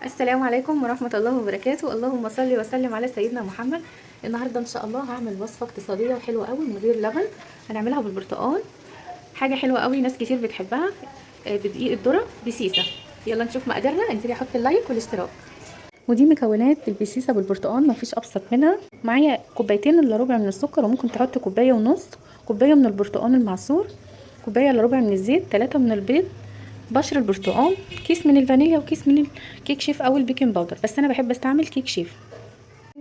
السلام عليكم ورحمة الله وبركاته. اللهم صل وسلم على سيدنا محمد. النهاردة ان شاء الله هعمل وصفة اقتصادية وحلوة قوي من غير لبن. هنعملها بالبرتقال، حاجة حلوة قوي ناس كتير بتحبها. بدقيق الذرة بسيسة. يلا نشوف مقاديرنا. انزلي حط اللايك والاشتراك. ودي مكونات البسيسة بالبرتقال، مفيش ابسط منها. معايا كوبايتين الا ربع من السكر، وممكن تحط كوباية ونص. كوباية من البرتقال المعصور، كوباية الا ربع من الزيت، 3 من البيض، بشر البرتقال، كيس من الفانيليا، وكيس من الكيك شيف او البيكنج باودر، بس انا بحب استعمل كيك شيف.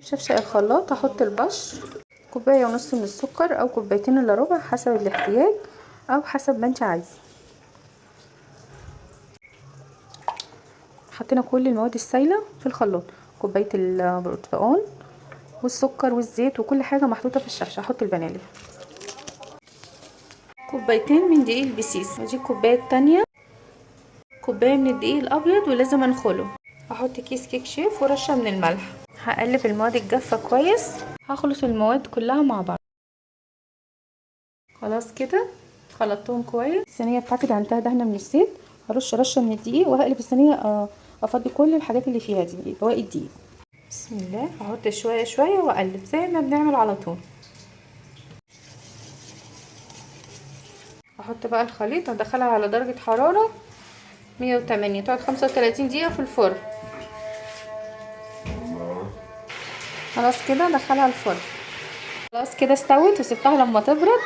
شفشق الخلاط، احط البشر، كوبايه ونص من السكر او كوبايتين الا ربع حسب الاحتياج او حسب ما انت عايزه. حطينا كل المواد السائله في الخلاط، كوبايه البرتقال والسكر والزيت وكل حاجه محطوطه في الشفشه. احط الفانيليا، كوبايتين من دقيق البسيس، ودي الكوبايه التانية، كوبايه من الدقيق الابيض ولازم انخله. احط كيس كيك شيف ورشه من الملح. هقلب المواد الجافه كويس، هخلط المواد كلها مع بعض. خلاص كده خلطتهم كويس. الصينيه بتاعتي دهنتها دهنه من الزيت، هرش رشه من الدقيق وهقلب الصينيه افضي كل الحاجات اللي فيها دي بواقي الدقيق. بسم الله. هحط شويه شويه واقلب زي ما بنعمل على طول. احط بقى الخليط، هدخلها على درجه حراره 180، تقعد 35 دقيقه في الفرن. خلاص كده ادخلها الفرن. خلاص كده استوت وسبتها لما تبرد.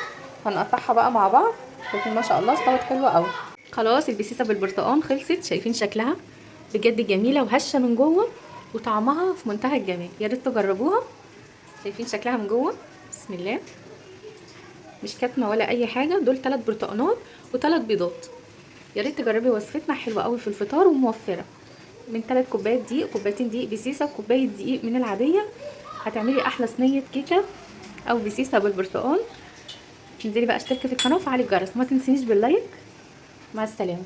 هنقطعها بقى مع بعض. لكن ما شاء الله استوت حلوه قوي. خلاص البسيسه بالبرتقال خلصت. شايفين شكلها بجد جميله وهشه من جوه، وطعمها في منتهى الجمال. يا ريت تجربوها. شايفين شكلها من جوه؟ بسم الله. مش كاتمه ولا اي حاجه. دول 3 برتقانات و3 بيضات. يا ريت تجربي وصفتنا، حلوه قوي في الفطار وموفره. من 3 كوبايات دقيق، كوبايتين دقيق بسيسه، كوبايه دقيق من العاديه، هتعملي احلى صينيه كيكه او بسيسه بالبرتقال. انزلي بقى اشتركي في القناه وفعلي الجرس، وما تنسينيش باللايك. مع السلامه.